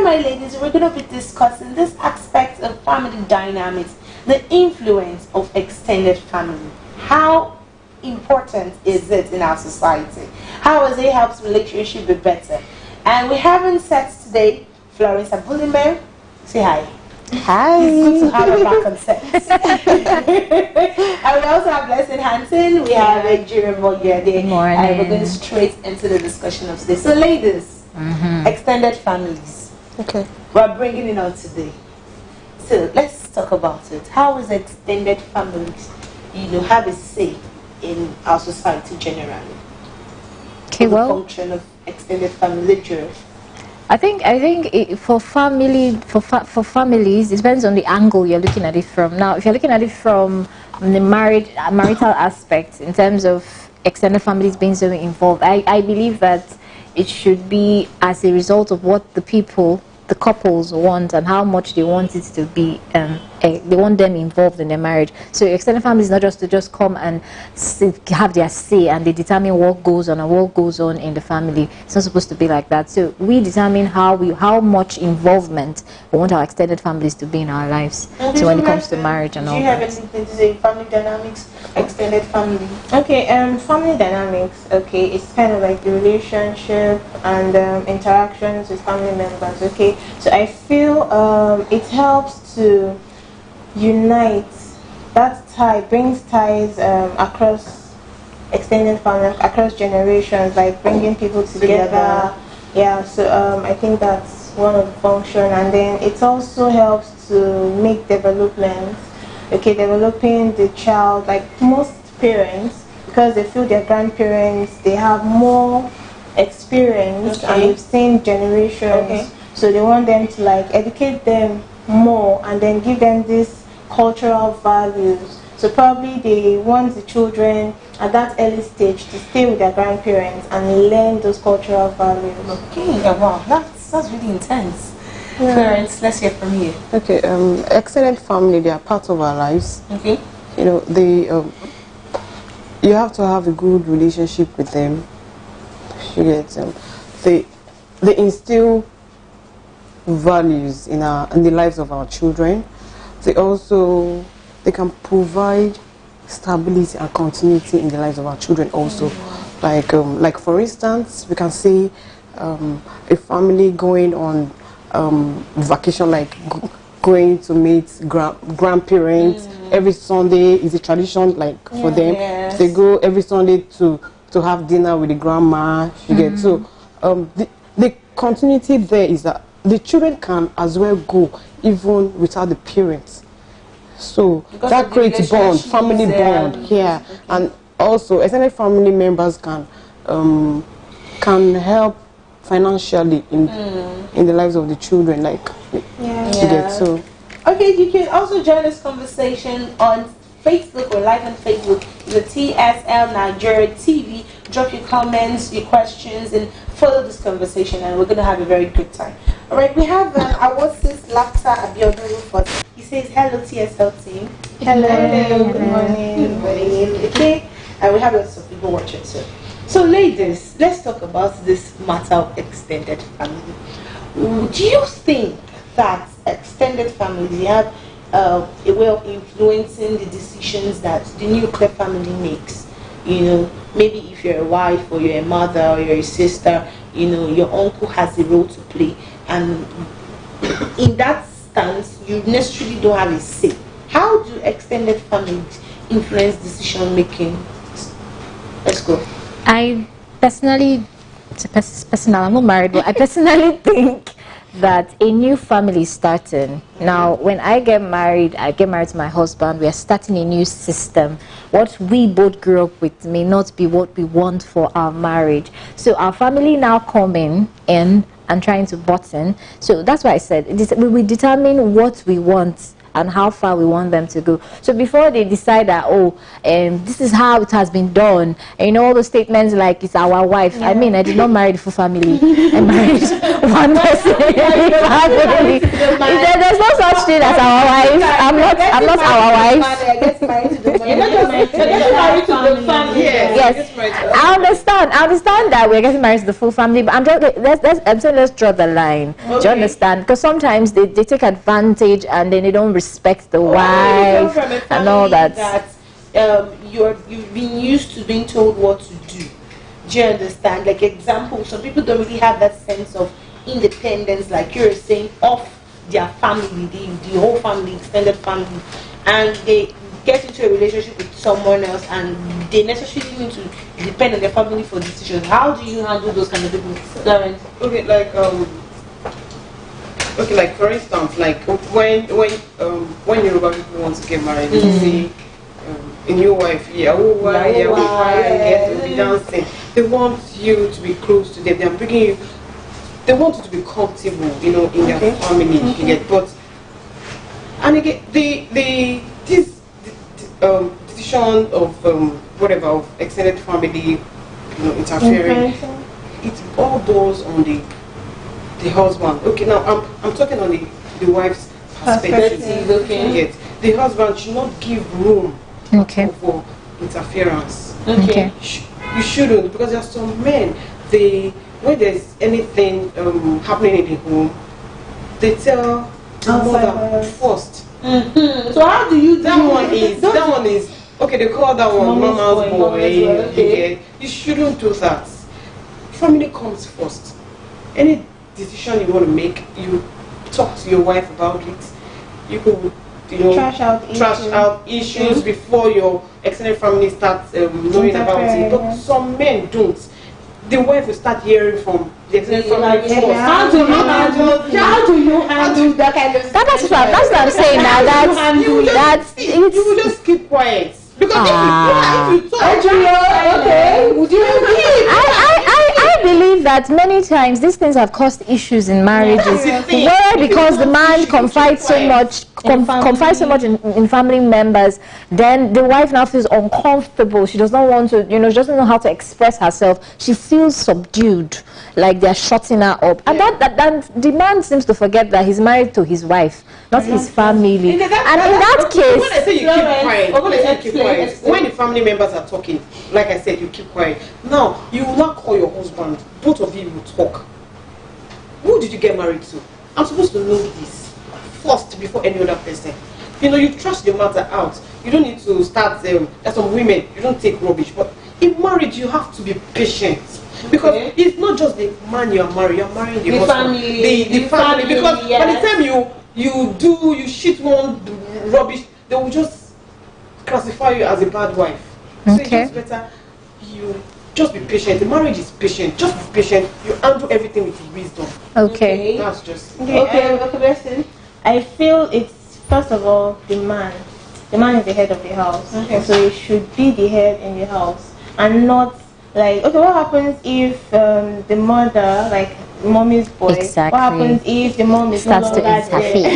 right, ladies, we're going to be discussing this aspect of family dynamics, the influence of extended family. How important is it in our society? How has it helped relationship be better? And we have on set today Florence Abulime. Say hi. Hi. It's good to have her back on set. And we also have Blessing Hanson. We have Jeremy Mogyade. Good morning. And we're going straight into the discussion of today. So, ladies, extended families. Okay. We're bringing it on today. So, let's talk about it. How is extended families, have a say in our society generally? Okay, the well, function of extended family. I think for families, it depends on the angle you're looking at it from. Now, if you're looking at it from the marital aspect, in terms of extended families being so involved, I believe that it should be as a result of what the couples want and how much they want it to be. They want them involved in their marriage. So extended family is not just to just come and have their say and they determine what goes on and what goes on in the family. It's not supposed to be like that. So we determine how much involvement we want our extended families to be in our lives. Okay, so when it comes to marriage and all that. Do you have anything to say? Family dynamics, extended family. Okay, family dynamics. Okay, it's kind of like the relationship and interactions with family members. Okay, so I feel it helps to unite, that tie brings ties across extended family, across generations, like bringing people together. Yeah, so I think that's one of the function, and then it also helps to make development. Okay, developing the child, like most parents, because they feel their grandparents, they have more experience and they've seen generations, so they want them to like educate them more and then give them this cultural values. So probably they want the children at that early stage to stay with their grandparents and learn those cultural values. Okay, wow, that's really intense. Parents, let's hear from you. Okay, extended family, they are part of our lives. Okay. They you have to have a good relationship with them. You get they instill values in the lives of our children. They can provide stability and continuity in the lives of our children also. Like for instance, we can see a family going on vacation, like going to meet grandparents every Sunday is a tradition, like for them. Yes. They go every Sunday to have dinner with the grandma. You get so the continuity there is that the children can as well go even without the parents. So because that creates bond, family bond here, and also extended family members can help financially in the lives of the children, like you get so. Okay, you can also join this conversation on Facebook or live on Facebook, the TSL Nigeria TV. Drop your comments, your questions, and follow this conversation, and we're going to have a very good time. All right, we have Awosis Laughter Abiodun Rufus. He says, hello, TSL team. Hello, good morning. Okay, and we have lots of people watching too. So, ladies, let's talk about this matter of extended family. Do you think that extended families have a way of influencing the decisions that the nuclear family makes? Maybe if you're a wife or you're a mother or you're a sister, your uncle has a role to play, and in that stance, you necessarily don't have a say. How do extended families influence decision making? Let's go. I personally, I'm not married, but I personally think that a new family is starting. Now, when I get married to my husband, we are starting a new system. What we both grew up with may not be what we want for our marriage. So our family now coming in and trying to button. So that's why I said we will determine what we want and how far we want them to go. So before they decide that, this is how it has been done, and all those statements like it's our wife. I mean, I did not marry the full family. I married one person in the family. There's no such thing as our wife. I'm not our wife. You're not getting married to the family. Yes, I understand that we're getting married to the full family, but I'm saying let's draw the line. Do you understand? Because sometimes they take advantage and then they don't respect the wife and all that. You've been used to being told what to do. Do you understand? Like example, some people don't really have that sense of independence, like you're saying, of their family, the whole family, extended family, and they get into a relationship with someone else and they necessarily need to depend on their family for decisions. How do you handle those kind of people? Okay, like for instance, like when Yoruba people want to get married, they see a new wife, get to be dancing. They want you to be close to them. They are bringing you. They want you to be comfortable, in their family. You get, but and again, this decision of whatever of extended family, interfering, it all goes on the husband. Okay, now I'm talking on the wife's perspective. Okay. Yes, the husband should not give room for interference. Okay. You shouldn't, because there are some men, when there's anything happening in the home, they tell the mother first. So how do you that one is okay, they call that one mama's boy. Okay. You shouldn't do that. Family comes first. Any decision you want to make, you talk to your wife about it. You could trash out issues before your extended family starts knowing about it. But some men don't. The wife will start hearing from the extended family first. How do you handle that kind of situation? That's what I'm saying now. You will just keep quiet. Because if you talk, would you keep? I believe that many times these things have caused issues in marriages, where because the man confides so much in family members, then the wife now feels uncomfortable. She does not want to, she doesn't know how to express herself. She feels subdued, like they're shutting her up. And that the man seems to forget that he's married to his wife, not his family. And in that case, when I say you keep quiet, when the family members are talking, like I said, you keep quiet. Now, you will not call your husband. Both of you will talk. Who did you get married to? I'm supposed to know this first before any other person. You trust your matter out. You don't need to start. There's some women, you don't take rubbish. But in marriage, you have to be patient. Because it's not just the man you are marrying the husband. The family. Because by the time you shit one rubbish, they will just classify you as a bad wife. So it's just better you just be patient. The marriage is patient. Just be patient. You handle everything with wisdom. Okay. That's just Okay. I feel it's first of all the man. The man is the head of the house. Okay. So he should be the head in the house and not like what happens if the mother, like mommy's boy, exactly. What happens if the mom is starts to interfere?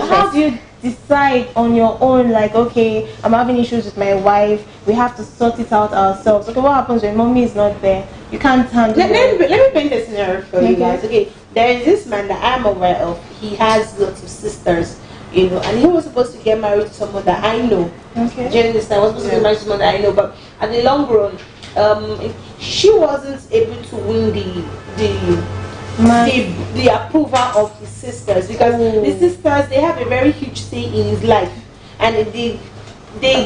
How do you decide on your own, like, okay, I'm having issues with my wife, we have to sort it out ourselves? Okay, what happens when mommy is not there? You can't handle it. Let me paint a scenario for you guys. Okay, there is this man that I'm aware of. He has lots of sisters, and he was supposed to get married to someone that I know. Okay. Do you understand? He was supposed to get married to someone that I know, but at the long run, she wasn't able to win the approval of his sisters, because the sisters, they have a very huge say in his life, and they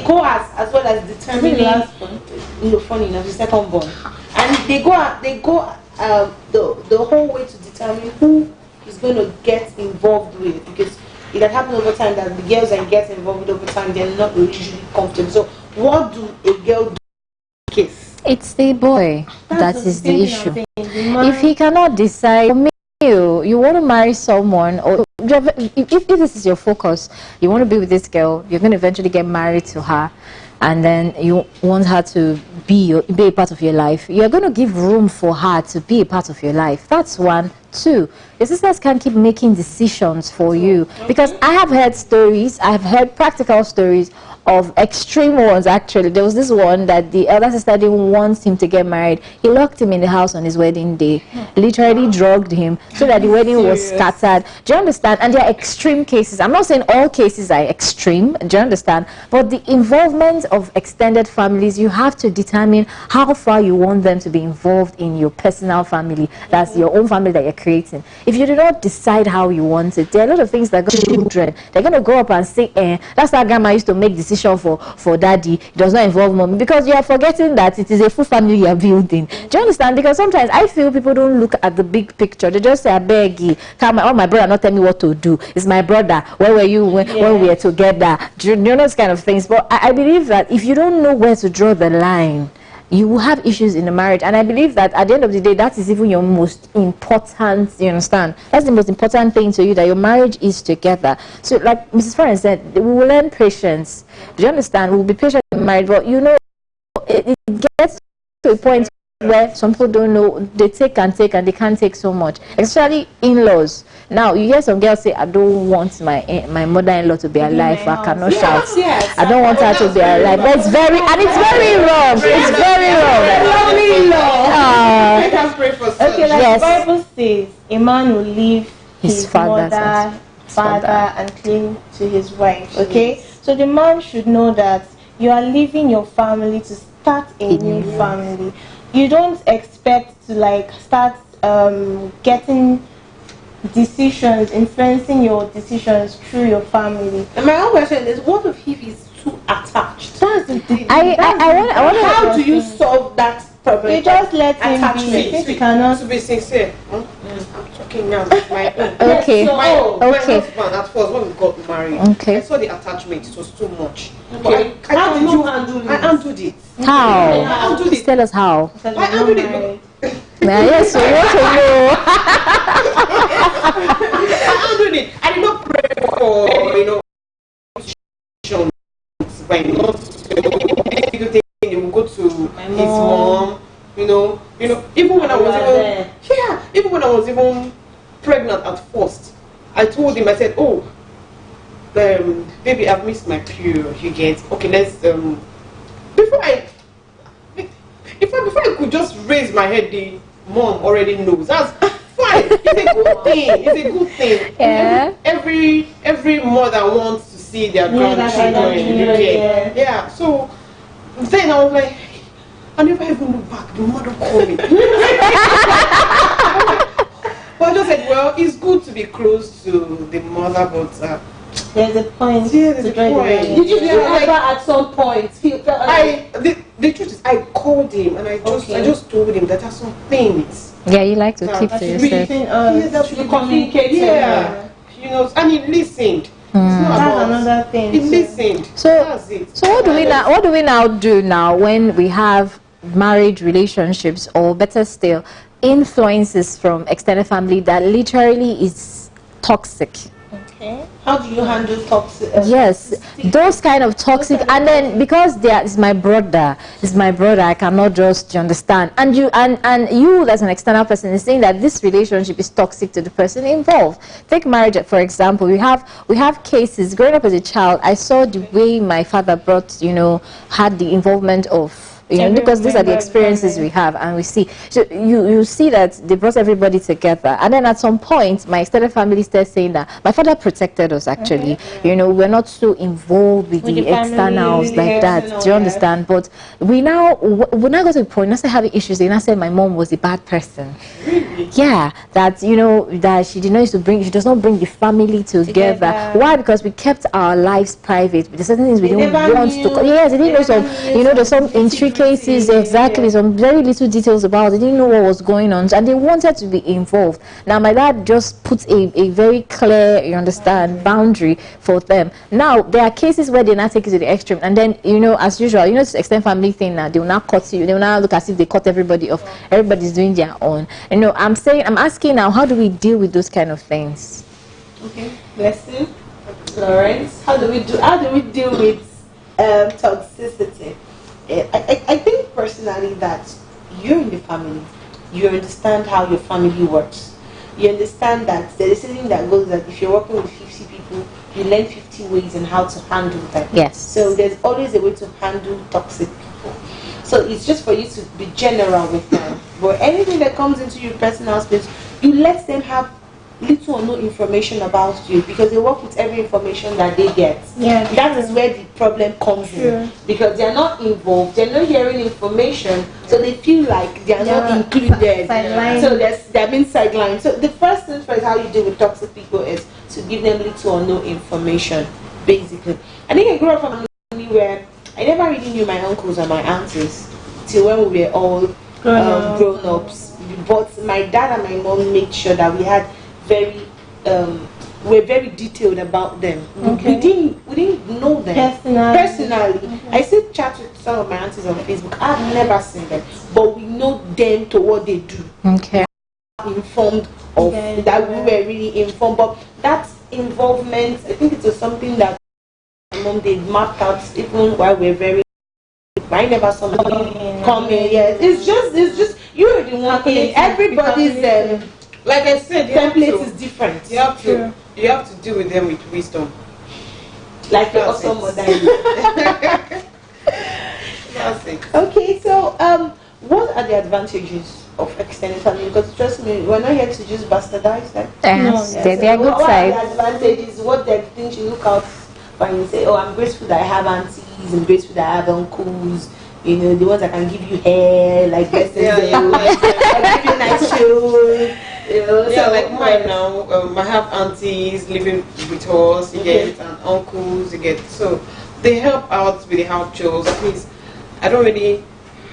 go as well as determining funny enough, the second born, and they go the whole way to determine who is going to get involved with, because it can happen over time that the girls that get involved with over time, they're not usually comfortable. So what do a girl do in this case? It's the boy that is the issue. If he cannot decide, you want to marry someone, or if this is your focus, you want to be with this girl, you're going to eventually get married to her, and then you want her to be a part of your life, you're going to give room for her to be a part of your life. That's one. Two, your sisters can't keep making decisions for you, because I have heard stories, I have heard practical stories of extreme ones. Actually, there was this one that the elder sister didn't want him to get married. He locked him in the house on his wedding day, literally drugged him so that the wedding was scattered. Do you understand? And there are extreme cases. I'm not saying all cases are extreme, do you understand? But the involvement of extended families, you have to determine how far you want them to be involved in your personal family. That's your own family that you're creating. If you do not decide how you want it, there are a lot of things that go to children. They're going to grow up and say, that's how grandma used to make decisions for daddy. It does not involve mommy, because you are forgetting that it is a full family you are building. Do you understand? Because sometimes I feel people don't look at the big picture. They just say, I beg you, my brother not tell me what to do. It's my brother. Where were you when we were together? Do you know those kind of things? But I believe that if you don't know where to draw the line, you will have issues in the marriage. And I believe that at the end of the day, that is even your most important, you understand? That's the most important thing to you, that your marriage is together. So like Mrs. Farron said, we will learn patience. Do you understand? We'll be patient in marriage. But you know, it gets to a point where some people don't know, they take and take and they can't take so much, especially in-laws. Now you hear some girls say, I don't want my mother-in-law to be alive, I cannot shout. I don't want her to be alive. But it's very wrong. It's very wrong. Okay, like the Bible says, a man will leave his father and cling to his wife. Okay, so the man should know that you are leaving your family to start a new family. You don't expect to like start getting decisions, influencing your decisions through your family. And my own question is, what if he's too attached? That's the thing. How do you solve that problem? You just let him be. If you cannot. To be sincere, I'm talking now with my own. Okay. My husband, at first, when we got married, I saw the attachment. It was too much. Okay. How did you handle it? I handled it. How? Please tell us how. I handled it. Yes, we want to know. I handled it. I did not pray for, when not they will go to his mom. Even when I was even pregnant at first, I told him, I said, oh, baby, I've missed my period. You get okay. Let's before I could just raise my head, the mom already knows. That's fine. It's a good thing. It's a good thing. Yeah. Every mother wants to see their grandchildren. Yeah. So then I was like, I never even look back. The mother called me. But I just said, well, it's good to be close to the mother, but there's a point. Yeah, there's a point. Did you ever at some point feel the truth is, I called him and I just told him that there are some things. Yeah, you like to keep to yourself. That should be communicated. Yeah, and he listened. It's not That's about another thing. He listened. So That's it. So what do we now do when we have marriage relationships, or better still, influences from extended family that literally is toxic? Okay. How do you handle toxic? Yes, those kind of toxic, and then because it's my brother, I cannot just, you understand, and you as an external person is saying that this relationship is toxic to the person involved. Take marriage for example. We have cases. Growing up as a child, I saw the way my father had the involvement of, because these are the experiences we have and we see. So you see that they brought everybody together, and then at some point my extended family started saying that my father protected us actually. We're not so involved with the externals like that. Do you understand? But we now got to a point, I started having issues. They now said my mom was a bad person. Really? Yeah, that that she did not used to she does not bring the family together. Why? Because we kept our lives private. There's certain things we didn't want to. Yes, they didn't know some. There's some intrigue cases, exactly, some very little details about it. They didn't know what was going on, and they wanted to be involved. Now my dad just puts a very clear, boundary for them. Now there are cases where they now take it to the extreme, and then as usual, this extended family thing now, they will now cut you, they will now look as if they cut everybody off. Everybody's doing their own. I'm asking now, how do we deal with those kind of things? Okay, Blessing, Lawrence, how do we deal with toxicity? I think personally that you're in the family, you understand how your family works. you understand that there is something that goes that if you're working with 50 people, you learn 50 ways on how to handle them. Yes. So there's always a way to handle toxic people. So it's just for you to be general with them. But anything that comes into your personal space, you let them have little or no information about you, because they work with every information that they get. Yeah, that is where the problem comes in, because they are not involved, they're not hearing information, so they feel like they are not included. Sidelined. So they're being sidelined. So the first thing first, how you deal with toxic people is to give them little or no information, basically. I think I grew up from a family where I never really knew my uncles and my aunties till when we were all grown ups. But my dad and my mom made sure that we had we're very detailed about them. Okay. We didn't know them personally. I still chat with some of my aunties on Facebook. I've never seen them, but we know them to what they do. Okay. Informed of that, we were really informed. But that involvement, I think it was something that my mom did mapped out even while we're very. I never saw somebody come in. Yes, it's just you're the one. Everybody's like I said, template is different. You have to deal with them with wisdom. Like the awesome mother. That's it. Okay, so what are the advantages of extended family? Because trust me, we're not here to just bastardize them. Yes, Yeah, they are good what sides. are the advantages? What the things you look out for and you say, oh, I'm grateful that I have aunties, I'm grateful that I have uncles, you know, the ones that can give you hair, like best give you nice shoes. You know, Yeah, so like mine now. I have aunties living with us, you get, and uncles, you get. So they help out with the house chores. At least I don't really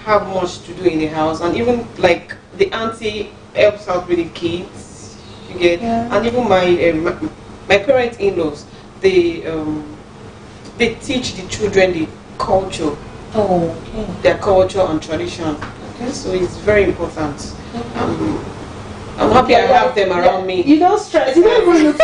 have much to do in the house, and even like the auntie helps out with the kids, you get. And even my parent-in-laws, they teach the children the culture, their culture and tradition. Okay, so it's very important. I'm happy I have them around me. You don't stress. You don't even look